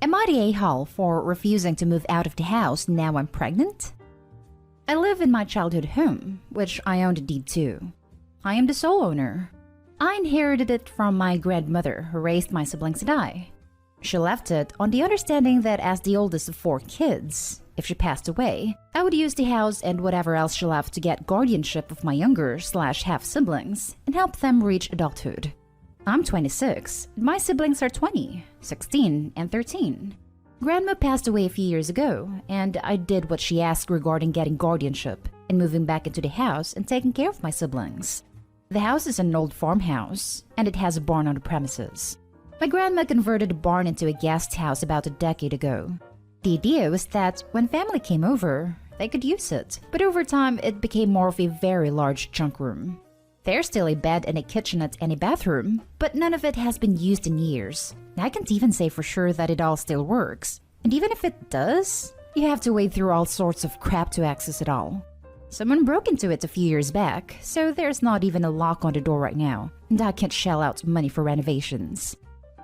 Am I the a-hole for refusing to move out of the house now I'm pregnant? I live in my childhood home, which I own the deed to. I am the sole owner. I inherited it from my grandmother who raised my siblings and I. She left it on the understanding that as the oldest of 4 kids, if she passed away, I would use the house and whatever else she left to get guardianship of my younger/half siblings and help them reach adulthood. I'm 26, and my siblings are 20, 16, and 13. Grandma passed away a few years ago, and I did what she asked regarding getting guardianship and moving back into the house and taking care of my siblings. The house is an old farmhouse, and it has a barn on the premises. My grandma converted the barn into a guest house about a decade ago. The idea was that when family came over, they could use it, but over time it became more of a very large junk room. There's still a bed and a kitchenette and a bathroom, but none of it has been used in years. I can't even say for sure that it all still works. And even if it does, you have to wade through all sorts of crap to access it all. Someone broke into it a few years back, so there's not even a lock on the door right now, and I can't shell out money for renovations.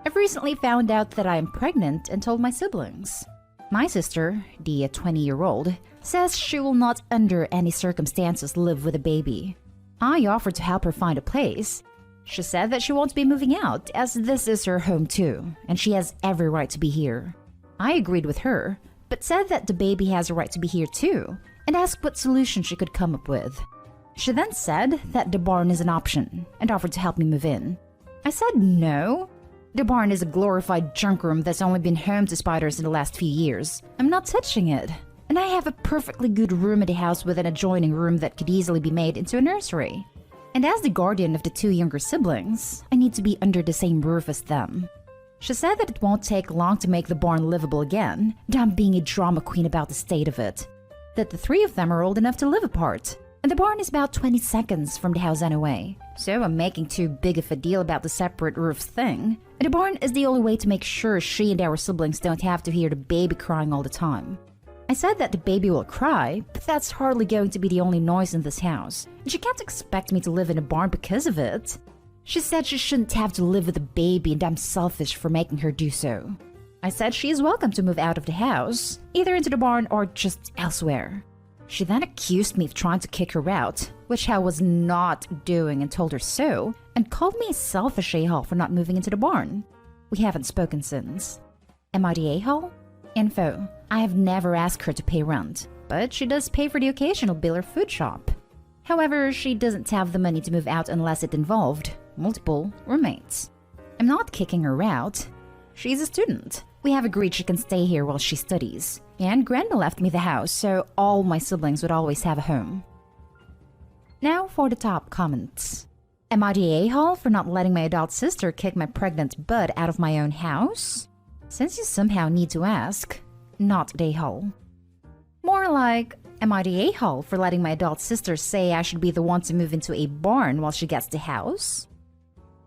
I've recently found out that I am pregnant and told my siblings. My sister, the 20-year-old, says she will not under any circumstances live with a baby. I offered to help her find a place. She said that she won't be moving out as this is her home too, and she has every right to be here. I agreed with her, but said that the baby has a right to be here too, and asked what solution she could come up with. She then said that the barn is an option and offered to help me move in. I said no. The barn is a glorified junk room that's only been home to spiders in the last few years. I'm not touching it. And I have a perfectly good room in the house with an adjoining room that could easily be made into a nursery. And as the guardian of the 2 younger siblings, I need to be under the same roof as them. She said that it won't take long to make the barn livable again, and I'm being a drama queen about the state of it. That the 3 of them are old enough to live apart, and the barn is about 20 seconds from the house anyway. So I'm making too big of a deal about the separate roofs thing, and the barn is the only way to make sure she and our siblings don't have to hear the baby crying all the time. I said that the baby will cry, but that's hardly going to be the only noise in this house, and she can't expect me to live in a barn because of it. She said she shouldn't have to live with a baby and I'm selfish for making her do so. I said she is welcome to move out of the house, either into the barn or just elsewhere. She then accused me of trying to kick her out, which I was not doing and told her so, and called me a selfish a-hole for not moving into the barn. We haven't spoken since. Am I the a-hole? Info: I have never asked her to pay rent, but she does pay for the occasional bill or food shop. However, she doesn't have the money to move out unless it involved multiple roommates. I'm not kicking her out. She's a student. We have agreed she can stay here while she studies. And Grandma left me the house, so all my siblings would always have a home. Now for the top comments. Am I the a-hole for not letting my adult sister kick my pregnant butt out of my own house? Since you somehow need to ask, not the a-hole. More like, am I the a-hole for letting my adult sister say I should be the one to move into a barn while she gets the house?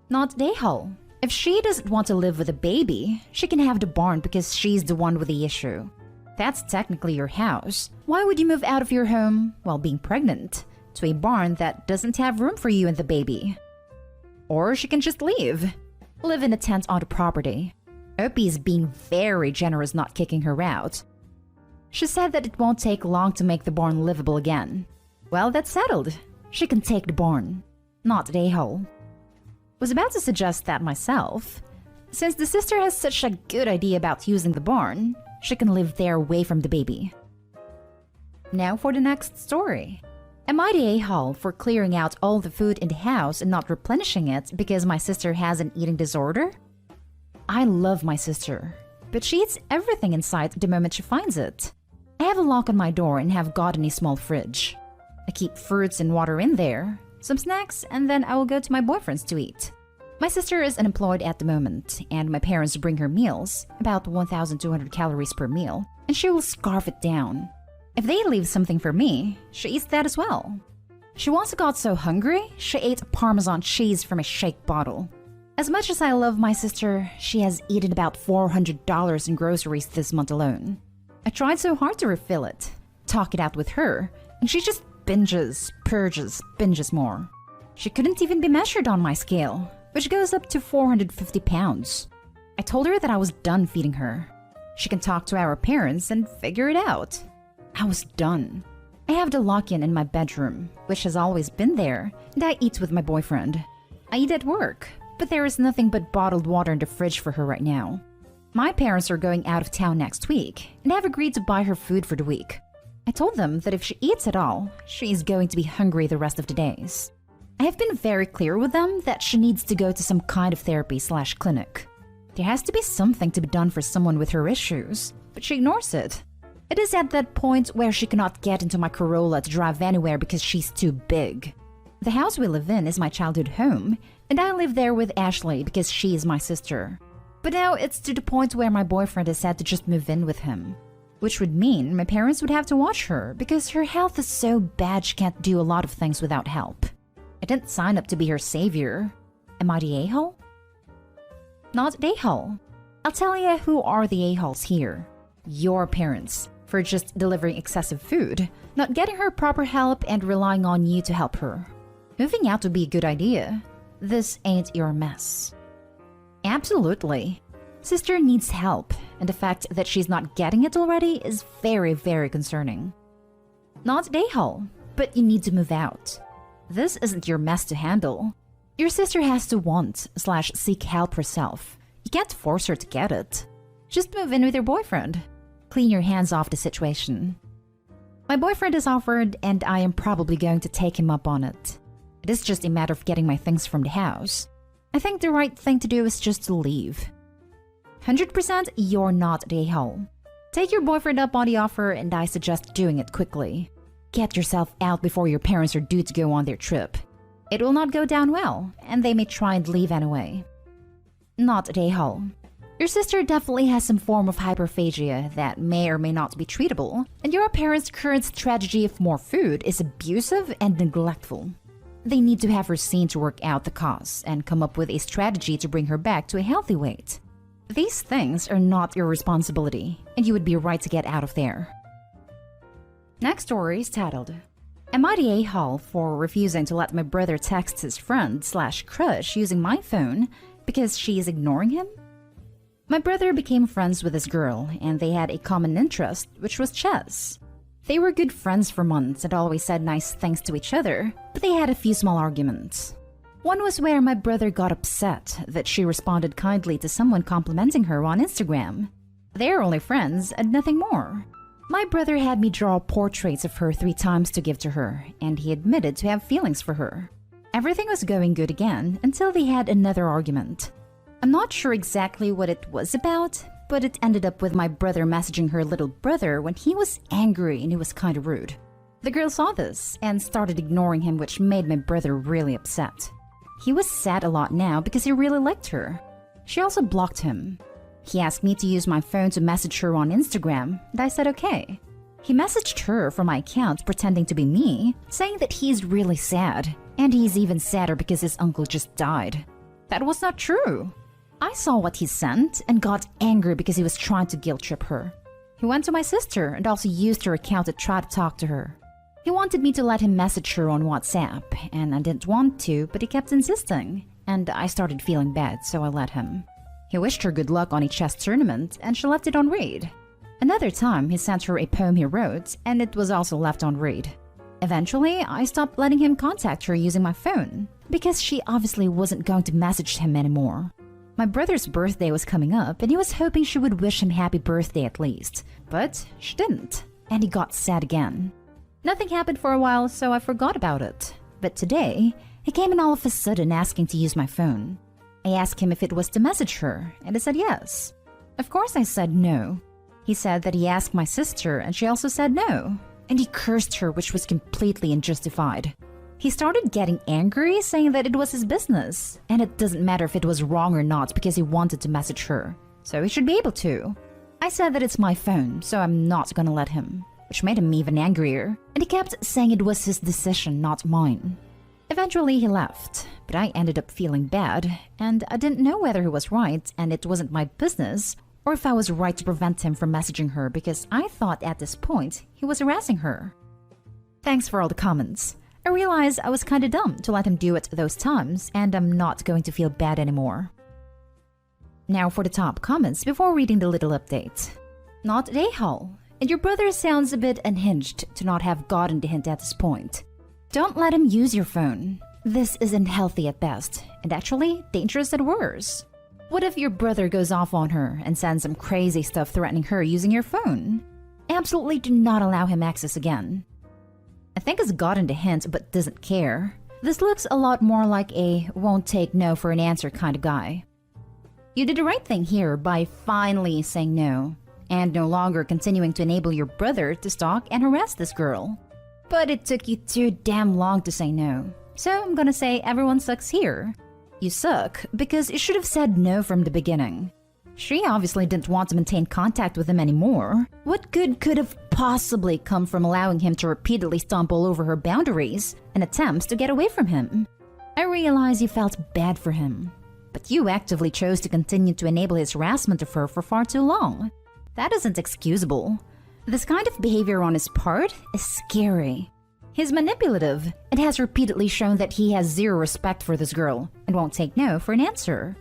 Not the a-hole. If she doesn't want to live with a baby, she can have the barn because she's the one with the issue. That's technically your house. Why would you move out of your home while being pregnant to a barn that doesn't have room for you and the baby? Or she can just leave. Live in a tent on the property. Opie is being very generous not kicking her out. She said that it won't take long to make the barn livable again. Well, that's settled. She can take the barn. Not the a-hole. Was about to suggest that myself. Since the sister has such a good idea about using the barn, she can live there away from the baby. Now for the next story. Am I the a-hole for clearing out all the food in the house and not replenishing it because my sister has an eating disorder? I love my sister, but she eats everything inside the moment she finds it. I have a lock on my door and have gotten a small fridge. I keep fruits and water in there, some snacks, and then I will go to my boyfriend's to eat. My sister is unemployed at the moment, and my parents bring her meals, about 1,200 calories per meal, and she will scarf it down. If they leave something for me, she eats that as well. She once got so hungry, she ate Parmesan cheese from a shake bottle. As much as I love my sister, she has eaten about $400 in groceries this month alone. I tried so hard to refill it, talk it out with her, and she just binges, purges, binges more. She couldn't even be measured on my scale, which goes up to 450 pounds. I told her that I was done feeding her. She can talk to our parents and figure it out. I was done. I have the lock-in in my bedroom, which has always been there, and I eat with my boyfriend. I eat at work, but there is nothing but bottled water in the fridge for her right now. My parents are going out of town next week, and I've agreed to buy her food for the week. I told them that if she eats at all, she is going to be hungry the rest of the days. I have been very clear with them that she needs to go to some kind of therapy/clinic. There has to be something to be done for someone with her issues, but she ignores it. It is at that point where she cannot get into my Corolla to drive anywhere because she's too big. The house we live in is my childhood home, and I live there with Ashley because she is my sister. But now it's to the point where my boyfriend has said to just move in with him, which would mean my parents would have to watch her because her health is so bad she can't do a lot of things without help. I didn't sign up to be her savior. Am I the a-hole? Not the a-hole. I'll tell you who are the a-holes here. Your parents, for just delivering excessive food, not getting her proper help and relying on you to help her. Moving out would be a good idea. This ain't your mess. Absolutely. Sister needs help, and the fact that she's not getting it already is very, very concerning. Not the a-hole, but you need to move out. This isn't your mess to handle. Your sister has to want/seek help herself. You can't force her to get it. Just move in with your boyfriend. Clean your hands off the situation. My boyfriend has offered, and I am probably going to take him up on it. It is just a matter of getting my things from the house. I think the right thing to do is just to leave. 100% you're not the a-hole. Take your boyfriend up on the offer, and I suggest doing it quickly. Get yourself out before your parents are due to go on their trip. It will not go down well, and they may try and leave anyway. Not the a-hole. Your sister definitely has some form of hyperphagia that may or may not be treatable, and your parents' current strategy of more food is abusive and neglectful. They need to have her seen to work out the cause and come up with a strategy to bring her back to a healthy weight. These things are not your responsibility, and you would be right to get out of there. Next story is titled, Am I the a-hole for refusing to let my brother text his friend/crush using my phone because she is ignoring him? My brother became friends with this girl, and they had a common interest, which was chess. They were good friends for months and always said nice things to each other, but they had a few small arguments. One was where my brother got upset that she responded kindly to someone complimenting her on Instagram. They're only friends and nothing more. My brother had me draw portraits of her 3 times to give to her, and he admitted to have feelings for her. Everything was going good again until they had another argument. I'm not sure exactly what it was about, but it ended up with my brother messaging her little brother when he was angry and he was kind of rude. The girl saw this and started ignoring him, which made my brother really upset. He was sad a lot now because he really liked her. She also blocked him. He asked me to use my phone to message her on Instagram, and I said okay. He messaged her from my account pretending to be me, saying that he's really sad, and he's even sadder because his uncle just died. That was not true. I saw what he sent and got angry because he was trying to guilt trip her. He went to my sister and also used her account to try to talk to her. He wanted me to let him message her on WhatsApp, and I didn't want to, but he kept insisting, and I started feeling bad, so I let him. He wished her good luck on a chess tournament, and she left it on read. Another time, he sent her a poem he wrote, and it was also left on read. Eventually, I stopped letting him contact her using my phone, because she obviously wasn't going to message him anymore. My brother's birthday was coming up, and he was hoping she would wish him happy birthday at least, but she didn't, and he got sad again. Nothing happened for a while, so I forgot about it. But today, he came in all of a sudden asking to use my phone. I asked him if it was to message her, and he said yes. Of course I said no. He said that he asked my sister, and she also said no. And he cursed her, which was completely unjustified. He started getting angry, saying that it was his business, and it doesn't matter if it was wrong or not because he wanted to message her, so he should be able to. I said that it's my phone, so I'm not gonna let him, which made him even angrier, and he kept saying it was his decision, not mine. Eventually he left, but I ended up feeling bad, and I didn't know whether he was right and it wasn't my business, or if I was right to prevent him from messaging her because I thought at this point he was harassing her. Thanks for all the comments. I realized I was kinda dumb to let him do it those times, and I'm not going to feel bad anymore. Now for the top comments before reading the little update. Not at A-Hall. And your brother sounds a bit unhinged to not have gotten the hint at this point. Don't let him use your phone. This isn't healthy at best, and actually dangerous at worst. What if your brother goes off on her and sends some crazy stuff threatening her using your phone? Absolutely do not allow him access again. I think he's gotten the hint but doesn't care. This looks a lot more like a won't take no for an answer kind of guy. You did the right thing here by finally saying no, and no longer continuing to enable your brother to stalk and harass this girl. But it took you too damn long to say no, so I'm gonna say everyone sucks here. You suck because you should have said no from the beginning. She obviously didn't want to maintain contact with him anymore. What good could have possibly come from allowing him to repeatedly stumble over her boundaries and attempts to get away from him? I realize you felt bad for him, but you actively chose to continue to enable his harassment of her for far too long. That isn't excusable. This kind of behavior on his part is scary. He's manipulative and has repeatedly shown that he has zero respect for this girl and won't take no for an answer.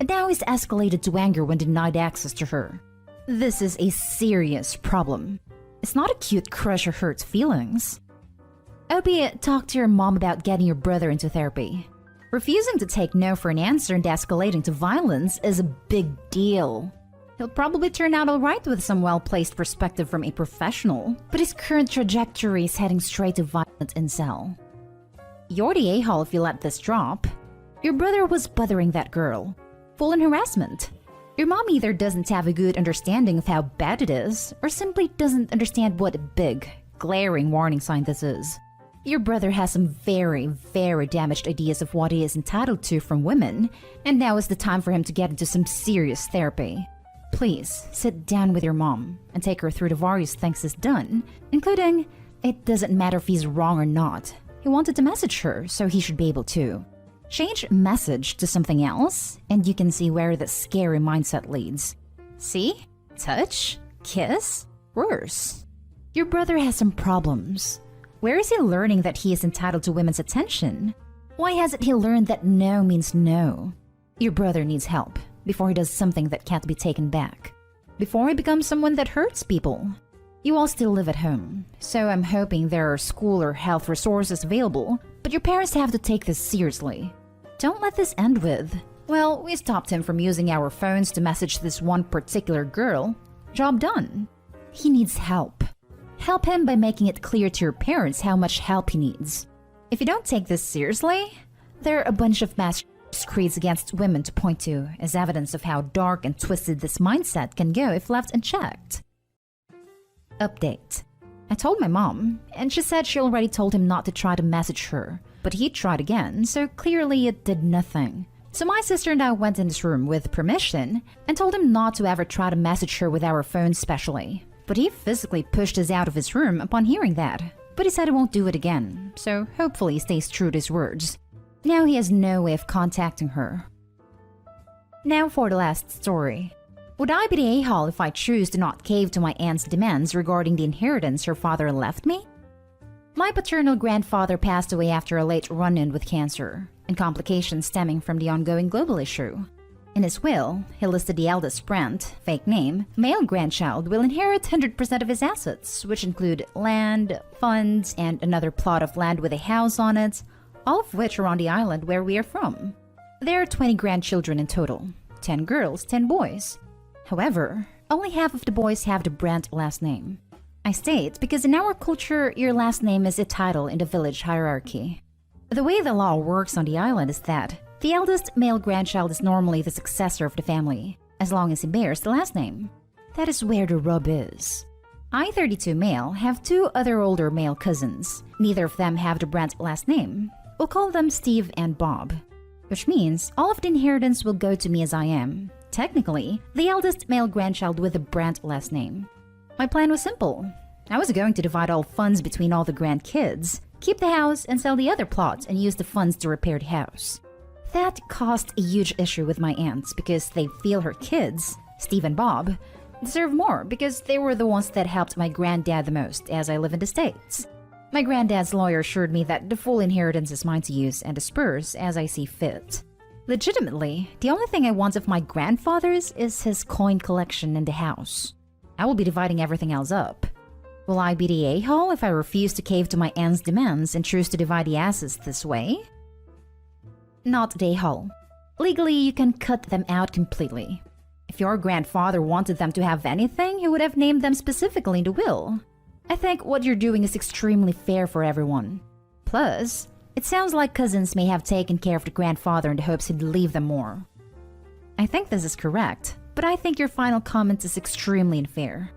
And now he's escalated to anger when denied access to her. This is a serious problem. It's not a cute crush or hurt feelings. Obi, talk to your mom about getting your brother into therapy. Refusing to take no for an answer and escalating to violence is a big deal. He'll probably turn out alright with some well-placed perspective from a professional, but his current trajectory is heading straight to violent incel. You're the a-hole if you let this drop. Your brother was bothering that girl. Full in harassment. Your mom either doesn't have a good understanding of how bad it is, or simply doesn't understand what a big, glaring warning sign this is. Your brother has some very, very damaged ideas of what he is entitled to from women, and now is the time for him to get into some serious therapy. Please, sit down with your mom and take her through the various things he's done, including, it doesn't matter if he's wrong or not. He wanted to message her, so he should be able to. Change message to something else, and you can see where the scary mindset leads. See? Touch? Kiss? Worse. Your brother has some problems. Where is he learning that he is entitled to women's attention? Why hasn't he learned that no means no? Your brother needs help before he does something that can't be taken back. Before he becomes someone that hurts people. You all still live at home, so I'm hoping there are school or health resources available, but your parents have to take this seriously. Don't let this end with, well, we stopped him from using our phones to message this one particular girl. Job done. He needs help. Help him by making it clear to your parents how much help he needs. If you don't take this seriously, there are a bunch of mass creeds against women to point to as evidence of how dark and twisted this mindset can go if left unchecked. Update. I told my mom, and she said she already told him not to try to message her, but he tried again, so clearly it did nothing. So my sister and I went in this room with permission and told him not to ever try to message her with our phones specially. But he physically pushed us out of his room upon hearing that. But he said he won't do it again, so hopefully he stays true to his words. Now he has no way of contacting her. Now for the last story. Would I be the a-hole if I choose to not cave to my aunt's demands regarding the inheritance her father left me? My paternal grandfather passed away after a late run-in with cancer, and complications stemming from the ongoing global issue. In his will, he listed the eldest Brent, fake name, male grandchild will inherit 100% of his assets, which include land, funds, and another plot of land with a house on it, all of which are on the island where we are from. There are 20 grandchildren in total, 10 girls, 10 boys. However, only half of the boys have the Brent last name. I state because in our culture, your last name is a title in the village hierarchy. The way the law works on the island is that the eldest male grandchild is normally the successor of the family, as long as he bears the last name. That is where the rub is. I, 32 male, have 2 other older male cousins. Neither of them have the Brent last name. We'll call them Steve and Bob. Which means all of the inheritance will go to me as I am. Technically, the eldest male grandchild with the Brent last name. My plan was simple. I was going to divide all funds between all the grandkids, keep the house and sell the other plots and use the funds to repair the house. That caused a huge issue with my aunts because they feel her kids, Steve and Bob, deserve more because they were the ones that helped my granddad the most as I live in the States. My granddad's lawyer assured me that the full inheritance is mine to use and disperse as I see fit. Legitimately, the only thing I want of my grandfather's is his coin collection in the house. I will be dividing everything else up. Will I be the a-hole if I refuse to cave to my aunt's demands and choose to divide the assets this way? Not the a-hole. Legally, you can cut them out completely. If your grandfather wanted them to have anything, he would have named them specifically in the will. I think what you're doing is extremely fair for everyone. Plus, it sounds like cousins may have taken care of the grandfather in the hopes he'd leave them more. I think this is correct, but I think your final comment is extremely unfair.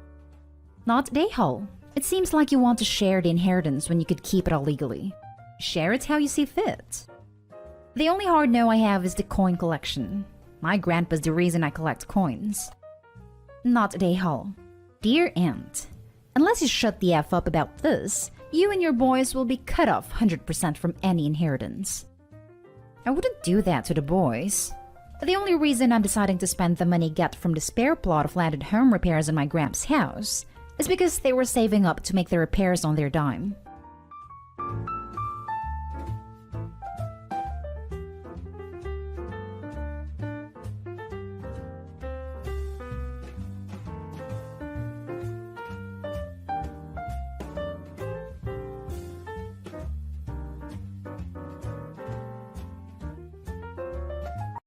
Not the a-hole. It seems like you want to share the inheritance when you could keep it all legally. Share it how you see fit. The only hard no I have is the coin collection. My grandpa's the reason I collect coins. Not the a-hole. Dear aunt, unless you shut the F up about this, you and your boys will be cut off 100% from any inheritance. I wouldn't do that to the boys. The only reason I'm deciding to spend the money get from the spare plot of land and home repairs in my gramps' house is because they were saving up to make the repairs on their dime.